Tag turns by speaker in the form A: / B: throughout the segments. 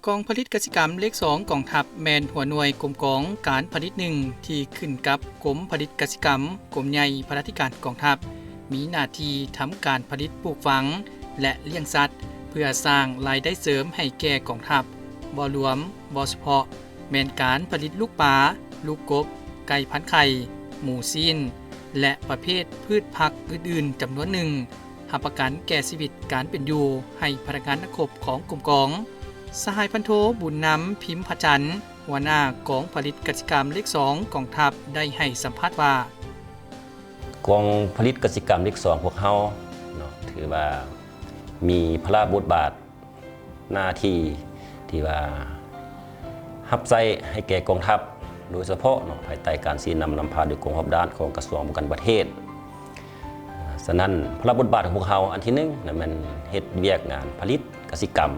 A: กองผลิตกสิกรรมเลข2กองทัพแมนหัวหน่วยกรมกองการผลิต1ที่ขึ้นกับกรมผลิตกสิกรรมกรมใหญ่พระราชการกองทัพมีหน้าที่ทำการผลิตปลูกฝังและเลี้ยงสัตว์เพื่อสร้างรายได้เสริมให้แก่กองทัพบ่รวมบ่เฉพาะแมนการผลิตลูกปลาลูกกบไก่พันไข่หมูซีนและประเภทพืชผักอื่นๆจำนวนหนึ่งรับประกันแก่ชีวิตการเป็นอยู่ให้พนักงานนักรบของกรมกองสหายพันโทบุญนำพิมพ์พจันทร์หัวหน้ากองผลิตกสิกรรมเลข2กองทัพได้ให้สัมภาษณ์ว่าก
B: องผลิตกสิกรรมเลข2พวกเฮาเนาะถือว่ามีพระราชบทบาทหน้าที่ที่ว่ารับใช้ให้แก่กองทัพโดยเฉพาะเนาะภายใต้การชี้นำพาโดยกองทัพด้านของกระทรวงป้องกันประเทศฉะนั้นพระราชบทบาทของพวกเฮาอันที่1น่ะมันเฮ็ดเวียกงานผลิตกสิกรรม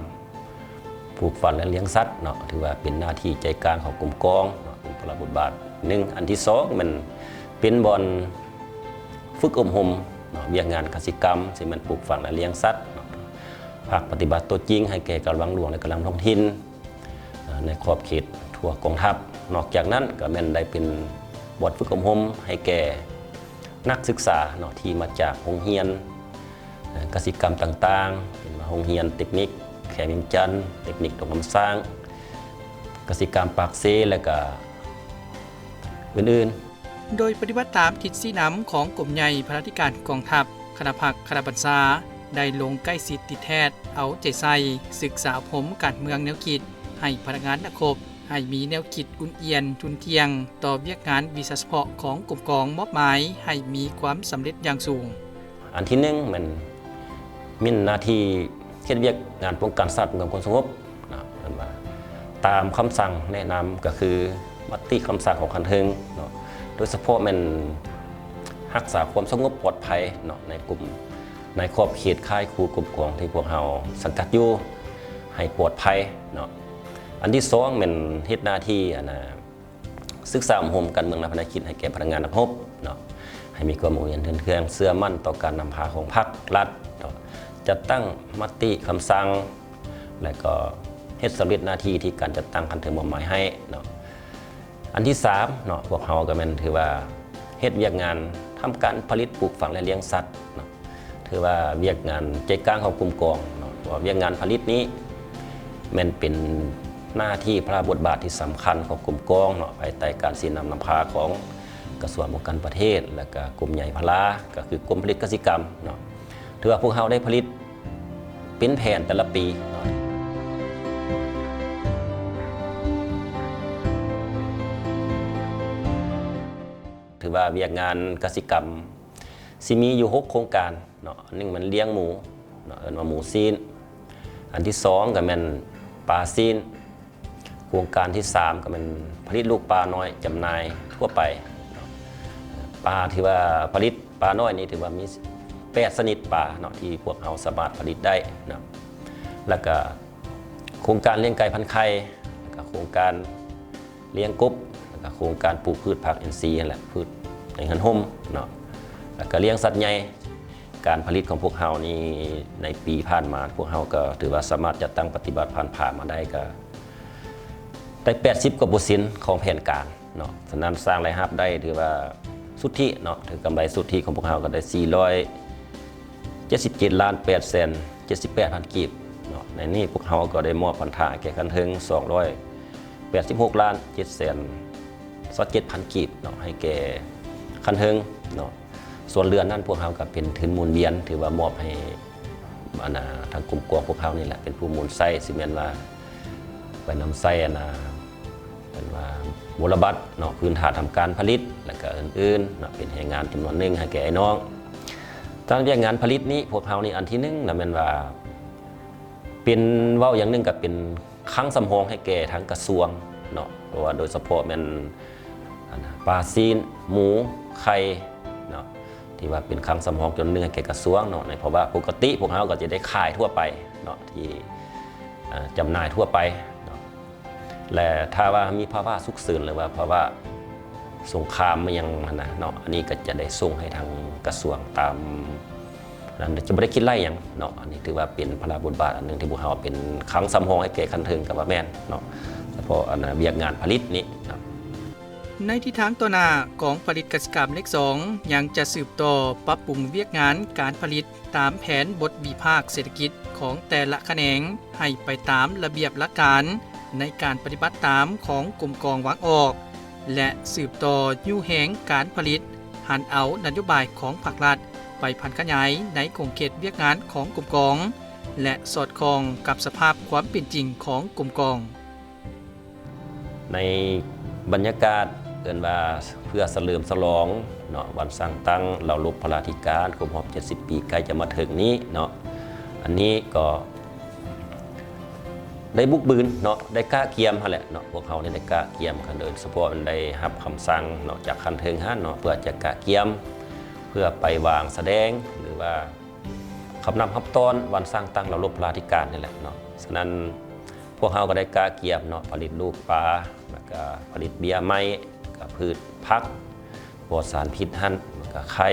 B: ปลูกฝังและเลี้ยงสัตว์เนาะถือว่าเป็นหน้าที่ใจกลางของกรมกองเนาะเป็นพระราชบทบาท1อันที่2มันเป็นบ่อนฝึกอบรมเนาะเวียกงานกสิกรรมที่มันปลูกฝังและเลี้ยงสัตว์เนาะภาคปฏิบัติตัวจริงให้แก่กำลังหลวงและกำลังท้องถิ่นในขอบเขตทั่วกองทัพนอกจากนั้นก็แม่นได้เป็นบ่อนฝึกอบรมให้แก่นักศึกษาเนาะที่มาจากโรงเรียนกสิกรรมต่างๆเป็นโรงเรียนเทคนิคแขมิงจันทร์เทคนิคตรงคำสร้างกสิกรรมปากเซและก็อื่น
A: ๆโดยปฏิบัติตามทิศสีน้ำของกรมใหญ่พระราชการกองทัพคณะพักคณะบัญชาได้ลงใกล้ชิดติดแทศเอาใจใส่ศึกษาผมการเมืองแนวคิดให้พนักงานนักรบให้มีแนวคิดอุ่นเอียนทุนเทียงต่อเวียกงานวิชาเฉพาะของกรมกองมอบหมายให้มีความสำเร็จอย่างสูง
B: อันที่1มันมีหน้าที่เฮ็ดเวียกงานป้องกันสัตว์ป้องกันความสงบนะว่าตามคำสั่งแนะนำก็คือมติคำสั่งของคันเทิงเนาะโดยเฉพาะมันรักษาความสงบปลอดภัยเนาะในกลุ่มในขอบเขตค่ายครูกลุ่มกองที่พวกเราสังกัดอยู่ให้ปลอดภัยเนาะอันที่2มันเฮ็ดหน้าที่ศึกษาอบรมการเมืองและภารกิจให้แก่พนักงานนักรบเนาะให้มีความมุ่งมั่นเทื่อนเครื่องเชื่อมั่นต่อการนำพาของพรรครัฐจัดตั้งมติคำสั่งและก็เฮ็ดสำเร็จหน้าที่ที่การจัดตั้งคันเทิงมอบหมายให้เนาะอันที่3เนาะพวกเราก็แม่นถือว่าเฮ็ดเวียกงานทำการผลิตปลูกฝังและเลี้ยงสัตว์เนาะถือว่าเวียกงานใจกลางของกลุ่มกองเนาะว่าเวียกงานผลิตนี้แม่นเป็นหน้าที่พระบทบาทที่สำคัญของกลุ่มกองเนาะภายใต้การชี้นำพาของกระทรวงป้องกันประเทศและก็กลุ่มใหญ่พลาก็คือกรมผลิตกสิกรรมเนาะถือว่าพวกเราได้ผลิตเป็นแผนแต่ละปีถือว่าเวียกงานกสิกรรมสิมีอยู่6โครงการเนาะอันนึงมันเลี้ยงหมูเนาะเอิ้นว่าหมูซีนอันที่2ก็แม่นปลาซีนโครงการที่3ก็เป็นผลิตลูกปลาน้อยจำหน่ายทั่วไปปลาที่ว่าผลิตปลาน้อยนี่ถือว่ามี8ชนิดปลาเนาะที่พวกเราสามารถผลิตได้นะแล้วก็โครงการเลี้ยงไก่พันไข่แล้วก็โครงการเลี้ยงกบแล้วก็โครงการปลูกพืชผักอินทรีย์นั่นแหละพืชในหันห่มเนาะแล้วก็เลี้ยงสัตว์ใหญ่การผลิตของพวกเรานี่ในปีผ่านมาพวกเราก็ถือว่าสามารถจัดตั้งปฏิบัติผ่านมาได้ก็ได้80%กว่าของแผนการเนาะฉะนั้นสร้างรายรับได้ถือว่าสุทธิเนาะถือกำไรสุทธิของพวกเราก็ได้477.878,000 กีบเนาะในนี้พวกเราก็ได้มอบพันธะแก่คันเทิง286,727,000 กีบเนาะให้แก่คันเทิงเนาะส่วนเรือนนั้นพวกเราก็เป็นทุนหมุนเวียนถือว่ามอบให้ทางกลุ่มกองพวกเรานี่แหละเป็นผู้หมุนไส้ซีเมนต์ว่าไปนำไส้เป็นว่ามูลบัตรเนาะพื้นฐานทำการผลิตและก็อื่นๆเนาะเป็นแรงงานจำนวนหนึ่งให้แก่ไอ้น้องทางเรื่องงานผลิตนี้พวกเรานี่อันที่1นะแม่นว่าเป็นเว้าอย่างนึงก็เป็นคลังสำรองให้แก่ทางกระทรวงเนาะเพราะว่าโดยเฉพาะแม่นปลาซีนหมูไข่เนาะที่ว่าเป็นคลังสำรองจนนึงให้แก่กระทรวงเนาะในเพราะว่าปกติพวกเราก็จะได้ขายทั่วไปเนาะที่จำหน่ายทั่วไปเนาะและถ้าว่ามีภาวะฉุกเฉินหรือว่าภาวะสงครามมันยังเนาะอันนี้ก็จะได้ส่งให้ทางกระทรวงตาม นั่นจะไม่ได้คิดไล่อย่างเนาะอันนี้ถือว่าเป็นพระบทบาทอันหนึ่งที่พวกเราเป็นครั้งสำรองให้แก่คันเทิงกับว่าแม่นเนาะเฉพาะอันเวียกงานผลิตนี้นะ
A: ในทิศทางต่อหน้ากองผลิตกสิกรรมเลข2ยังจะสืบต่อปรับปรุงเวียกงานการผลิตตามแผนบทวิพากษ์เศรษฐกิจของแต่ละแขนงให้ไปตามระเบียบหลักการในการปฏิบัติตามของกรมกองวางออกและสืบต่อยู่แหงการผลิตหันเอานโยบายของภาครัฐไปพันขยายในขงเขตเวียกงานของกรมกองและสอดคล้องกับสภาพความเป็นจริงของกรมกอง
B: ในบรรยากาศเกินว่าเพื่อเฉลิมฉลองเนาะวันสร้างตั้งเราลบพระราธิการครบรอบ70 ปีใกล้จะมาถึงนี้เนาะอันนี้ก็ได้บุกบืนเนาะได้กล้าเกียมแหละเนาะพวกเขาได้กล้าเกียมกันโดยเฉพาะได้รับคำสั่งเนาะจากคันเทิงเนาะเพื่อจะกล้าเกียมเพื่อไปวางแสดงหรือว่าคำนำคำต้อนวันสร้างตั้งเราลบพระราธิการนี่แหละเนาะฉะนั้นพวกเขาก็ได้กล้าเกียมเนาะผลิตลูกปลาแล้วก็ผลิตเบียร์ไม้กับพืชพักปลอดสารพิษหั่นแล้วก็ไข่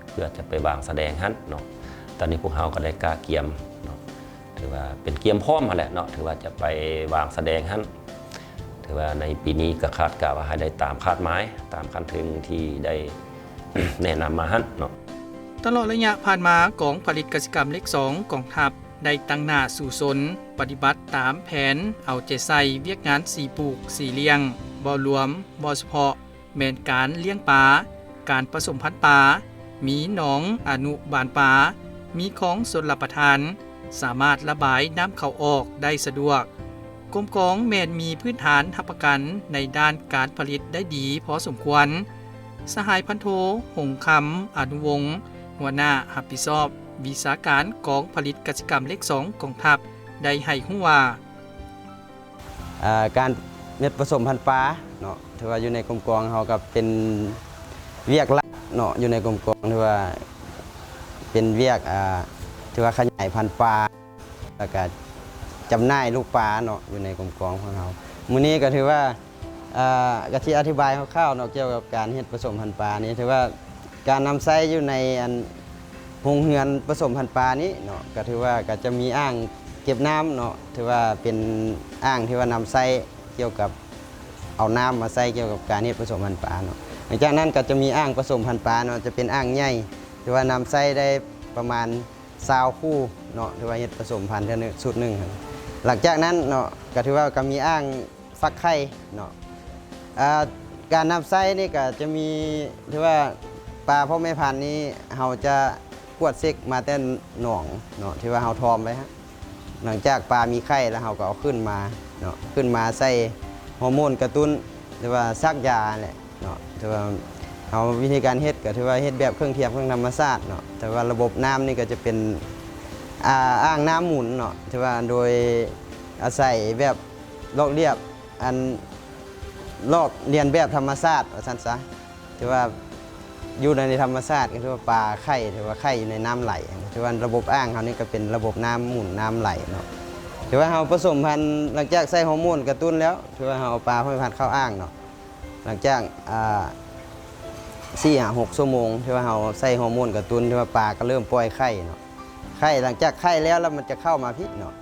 B: เพื่อจะไปวางแสดงหั่นเนาะตอนนี้พวกเขาก็ได้กล้าเกียมเนาะถือว่าเป็นเกียมพร้อมมาแหละเนาะถือว่าจะไปวางแสดงหั่นถือว่าในปีนี้ก็คาดการณ์ว่าให้ได้ตามคาดหมายตามคันถึงที่ได้ แนะนำมาหั่นเนาะ
A: ตลอดระยะผ่านมากองผลิตกสิกรรมเลข2กองทัพได้ตั้งหน้าสู่สนปฏิบัติตามแผนเอาใจใส่เวียกงาน4ปลูก4เลี้ยงบ่รวมบ่เฉพาะแม่นการเลี้ยงปลาการผสมพันธุ์ปลามีหนองอนุบาลปลามีของสนรับประทานสามารถระบายน้ำเข้าออกได้สะดวกกรมกองแม่นมีพื้นฐานรับประกันในด้านการผลิตได้ดีพอสมควรสหายพันโทหงคำอนุวงศ์หัวหน้ารับผิดชอบวิชาการกองผลิตกสิกรรมเลข2กองทัพได้ให้ฮู้ว่า
C: การเม็ดผสมพันธุ์ปลาเนาะถือว่าอยู่ในกรมกองเขาก็เป็นเวียกหลักเนาะอยู่ในกรมกองถือว่าเป็นเวียกถือว่าขยายพันธุ์ปลาแล้วก็จำหน่ายลูกปลาเนาะอยู่ในกรมกองของเขามื้อนี้ก็ถือว่ากะที่อธิบายคร่าวๆเนาะเกี่ยวกับการเฮ็ดผสมพันธุ์ปลานี้ถือว่าการนำใช้อยู่ในโรงเรือนผสมพันธุ์ปลานี้เนาะก็ถือว่าก็จะมีอ่างเก็บน้ำเนาะถือว่าเป็นอ่างที่ว่านำใช้เกี่ยวกับเอาน้ำมาใส่เกี่ยวกับการเฮ็ดผสมพันธุ์ปลาเนาะหลังจากนั้นก็จะมีอ่างผสมพันธุ์ปลาเนาะจะเป็นอ่างใหญ่ที่ว่านำใส่ได้ประมาณ20คู่เนาะที่ว่าเฮ็ดผสมพันธุ์เท่านึงสุดหนึ่งหลังจากนั้นเนาะก็ถือว่าก็มีอ่างฟักไข่เนาะการนำใส่นี่ก็จะมีที่ว่าปลาพ่อแม่พันธุ์นี้เราจะกวดเซ็กมาแต่หนองเนาะที่ว่าเราทอมไว้ฮะหลังจากปลามีไข่แล้วเราก็เอาขึ้นมาเนาะขึ้นมาใส่ฮอร์โมนกระตุ้นหรือว่าซักยาแหละเนาะถือว่าเอาวิธีการเฮ็ดก็ถือว่าเฮ็ดแบบเครื่องเทียมเครื่องธรรมชาติเนาะแต่ว่าระบบน้ำนี่ก็จะเป็นอ่างน้ำหมุนเนาะถือว่าโดยอาศัยแบบลอกเรียบอันลอกเรียนแบบธรรมชาติว่าซั่นซะถือว่าอยู่ในธรรมชาติก็ถือว่าปลาไข่ถือว่าไข่อยู่ในน้ำไหลถือว่าระบบอ่างเขานี่ก็เป็นระบบน้ำหมุนน้ำไหลเนาะถือว่าเราผสมพันธุ์หลังจากใส่ฮอร์โมนกระตุ้นแล้วถือว่าเราเอาปลาพ่อแม่พันธุ์เข้าอ่างเนาะหลังจาก4-6 ชั่วโมงถือว่าเราใส่ฮอร์โมนกระตุ้นถือว่าปลาก็เริ่มปล่อยไข่เนาะไข่หลังจากไข่แล้วมันจะเข้ามาพิษเนาะ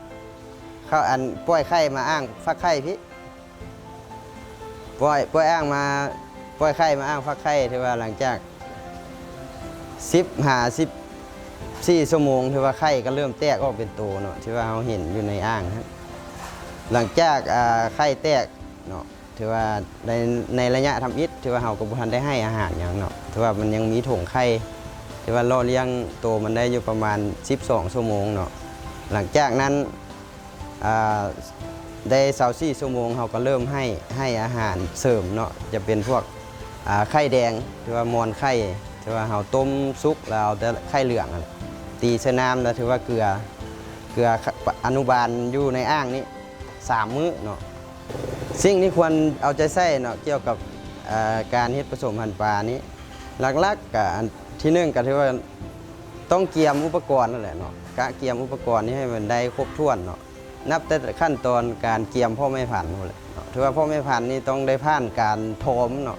C: เข้าปล่อยไข่มาอ่างฟักไข่พิษปล่อยอ่างมาปล่อยไข่มาอ่างฟักไข่ถือว่าหลังจาก14 ชั่วโมงถือว่าไข่ก็เริ่มแตกออกเป็นโตเนาะที่ว่าเราเห็นอยู่ในอ่างครับหลังจากไข่แตกเนาะถือว่าในระยะทำอิฐถือว่าเราก็บ่ทันได้ให้อาหารอย่างเนาะถือว่ามันยังมีถงไข่ถือว่าล่อเลี้ยงโตมันได้อยู่ประมาณ12 ชั่วโมงเนาะหลังจากนั้นได้24 ชั่วโมงเราก็เริ่มให้อาหารเสริมเนาะจะเป็นพวกไข่แดงถือว่ามอนไข่ถือว่าเราต้มซุกแล้วเอาแต่ไข่เหลืองตีใส่น้ำแล้วถือว่าเกลืออนุบาลอยู่ในอ่างนี้3 มื้อเนาะสิ่งที่ควรเอาใจใส่เนาะเกี่ยวกับการเฮ็ดผสมพันธุ์ปลานี้หลักๆกับที่1ก็ถือว่าต้องเตรียมอุปกรณ์นั่นแหละเนาะกะเตรียมอุปกรณ์นี้ให้มันได้ครบถ้วนเนาะนับแต่ขั้นตอนการเตรียมพ่อแม่พันธุ์เลยถือว่าพ่อแม่พันธุ์นี่ต้องได้ผ่านการทอมเนาะ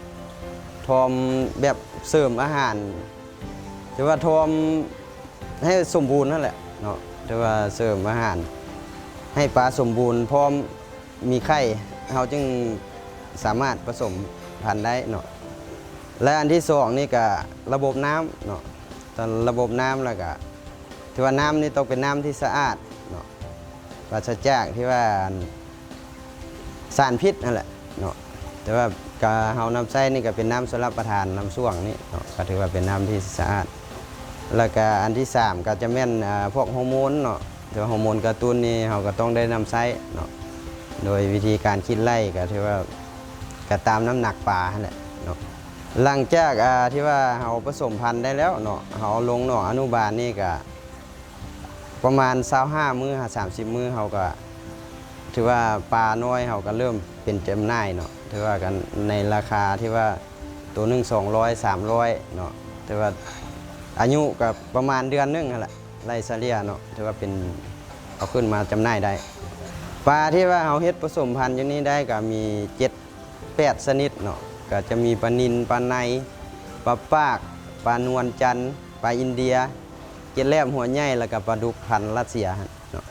C: ทอมแบบเสริมอาหารถือว่าทอม ให้สมบูรณ์นั่นแหละเนาะแต่ว่าเสริมอาหารให้ปลาสมบูรณ์พร้อมมีไข่เราจึงสามารถผสมพันธุ์ได้เนาะและอันที่สองนี่ก็ระบบน้ำเนาะตอนระบบน้ำแล้วก็ที่ว่าน้ำนี่ต้องเป็นน้ำที่สะอาดเนาะปราศจากที่ว่าสารพิษนั่นแหละเนาะแต่ว่าก็เฮานำใช้นี่ก็เป็นน้ำสำหรับประทานน้ำส้วงนี่เนาะก็ถือว่าเป็นน้ำที่สะอาดแล้วก็อันที่สามก็จะแม่นพวกฮอร์โมนเนาะแต่ว่าฮอร์โมนกระตุ้นนี่เราก็ต้องได้นำใช้เนาะโดยวิธีการคิดไล่ก็ถือว่าก็ตามน้ำหนักปลาแหละเนาะหลังจากที่ว่าเราผสมพันธุ์ได้แล้วเนาะเราลงหน่ออนุบาลนี่ก็ประมาณ25มื้อ30มื้อเราก็ถือว่าปลาน้อยเราก็เริ่มเป็นจำหน่ายเนาะถือว่ากันในราคาที่ว่าตัวหนึ่ง200 300เนาะถือว่าอายุกับประมาณเดือนนึงนั่นแหละไล่เฉลี่ยเนาะถือว่าเป็นเอาขึ้นมาจำหน่ายได้ปลาที่ว่าเราเฮ็ดผสมพันธุ์อย่างนี้ได้ก็มี7-8ชนิดเนาะก็จะมีปลานิลปลาในปลาปากปลานวลจันทร์ปลาอินเดียเกล็ดแหลมหัวใหญ่แล้วก็ปลาดุกพันธุ์รัสเซียเนาะ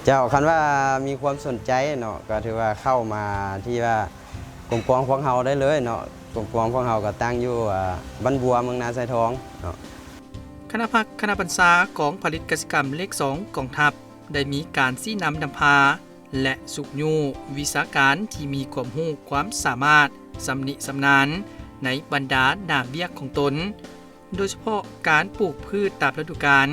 C: เจ้าคันว่ามีความสนใจเนาะก็ถือว่าเข้ามาที่ว่ากรมกองของเฮาได้เลยเนาะกรมกองของเฮาก็ตั้งอยู่บ้านบัวเมืองนาไซทองเนาะ
A: คณะพักคณะบรรษากองผลิตกสิกรรมเลข2กองทัพได้มีการซี้นำนำพาและสุกยูวิสาการที่มีความรู้ความสามารถสำนิสำนานในบรรดาหน้าเวียกของตนโดยเฉพาะการปลูกพืชตามฤดูกาล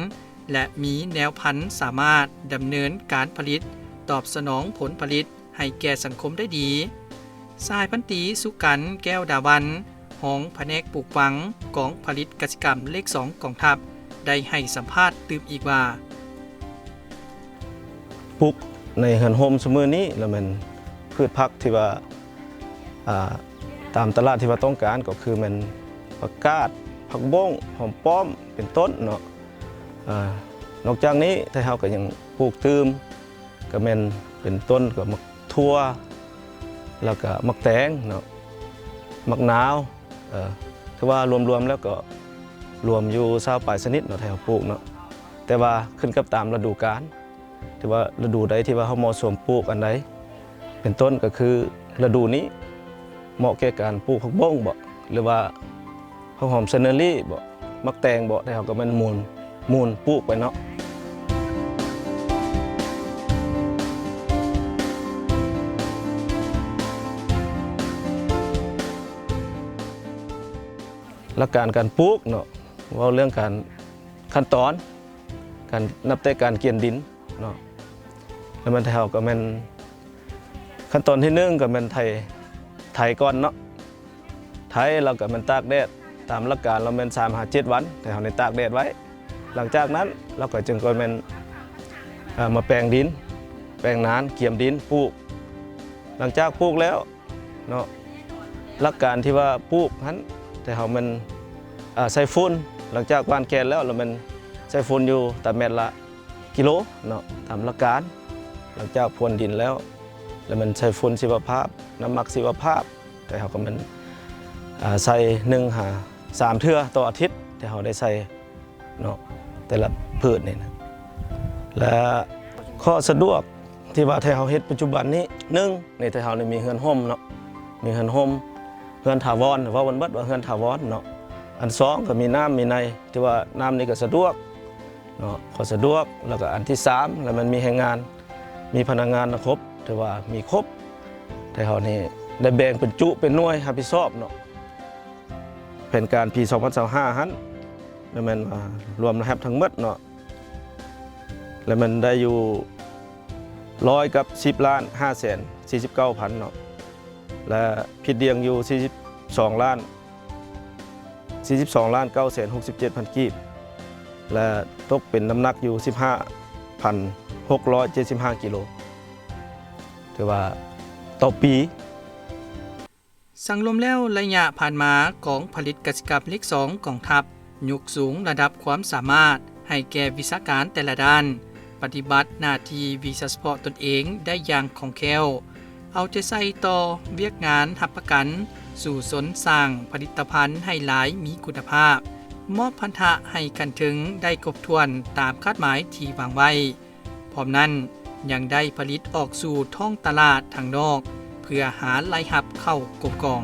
A: และมีแนวพันธุ์สามารถดำเนินการผลิตตอบสนองผลผลิตให้แก่สังคมได้ดีสายพันตีสุกันแก้วดาวันหองแผนกปลูกฝังกองผลิตกสิกรรมเลข2กองทัพได้ให้สัมภาษณ์ตืมอีกว่า
D: ปลูกในเฮือนโฮมเสมอนี้แล้วมันพืชผักที่ว่าตามตลาดที่ว่าต้องการก็คือมันผักกาดผักบ้งหอมป้อมเป็นต้นเนาะนอกจากนี้ถ้าเราก็ยังปลูกตืมก็เป็นต้นก็มักทั่วแล้วก็มักแตงเนาะมักนาวถือว่ารวมๆแล้วก็รวมอยู่20ปลายชนิดเนาะที่เราปลูกเนาะแต่ว่าขึ้นกับตามฤดูกาลที่ว่าฤดูใดที่ว่าเขาเหมาะสมปลูกอันใดเป็นต้นก็คือฤดูนี้เหมาะแก่การปลูกผักบ้งบ่หรือว่าผักหอมเซเนอรี่บ่มักแตงบ่ได้เขาก็มันมูลปลูกไปเนาะหลักการปลูกเนาะว่าเรื่องการขั้นตอนการนับแต่การเกี่ยนดินเนาะแล้วมันเท่ากับมันขั้นตอนที่1ก็มันไถก่อนเนาะไถแล้วก็มันตากแดดตามหลักการเราเป็น3-7 วันแต่เราในตากแดดไว้หลังจากนั้นเราก็จึงก็มันมาแปลงดินแปลงนานเกี่ยมดินปลูกหลังจากปลูกแล้วเนาะหลักการที่ว่าปลูกนั้นแต่เรามันใส่ฝุ่นหลังจากวานแกนแล้วเรามันใส่ฝุ่นอยู่แต่เม็ดละกิโลเนาะตามหลักการหลังจากพรวนดินแล้วมันใส่ฝุ่นชีวภาพน้ำหมักชีวภาพแต่เราก็มันใส่3 เทื่อต่ออาทิตย์แต่เราได้ใส่เนาะแต่ละพืชนี่นะและข้อสะดวกที่ว่าที่เราเฮ็ดปัจจุบันนี้1ในที่เรามีเฮือนห่มเนาะมีเฮือนห่มเฮือนถาวรว่าวันเบิดว่าเฮือนถาวรเนาะอัน2ก็มีน้ำมีในที่ว่าน้ำนี่ก็สะดวกเนาะก็สะดวกแล้วก็อันที่3แล้วมันมีแรงงานมีพนักงานครบที่ว่ามีครบแต่เรานี่ได้แบ่งเป็นจุเป็นหน่วยรับผิดชอบเนาะแผนการปี2025หันแล้วมันรวมนะครับทั้งหมดเนาะแล้วมันได้อยู่10,549,000เนาะและผิดเดียงอยู่42,967,000 กีบและตกเป็นน้ำหนักอยู่ 15,675 กิโลถือว่าต่อปี
A: สั่งลมแล้วระยะผ่านมากองผลิตกสิกรรมเลข2กองทัพยกสูงระดับความสามารถให้แก่วิชาการแต่ละด้านปฏิบัติหน้าที่วิชาเฉพาะตนเองได้อย่างคล่องแคล่วเอาใจใส่ต่อเวียกงานรับประกันสู่สนสร้างผลิตภัณฑ์ให้หลายมีคุณภาพ มอบพันธะให้กันถึงได้ครบถ้วนตามคาดหมายที่วางไว้พร้อมนั้นยังได้ผลิตออกสู่ท้องตลาดทางนอกเพื่อหารายรับเข้ากบกอง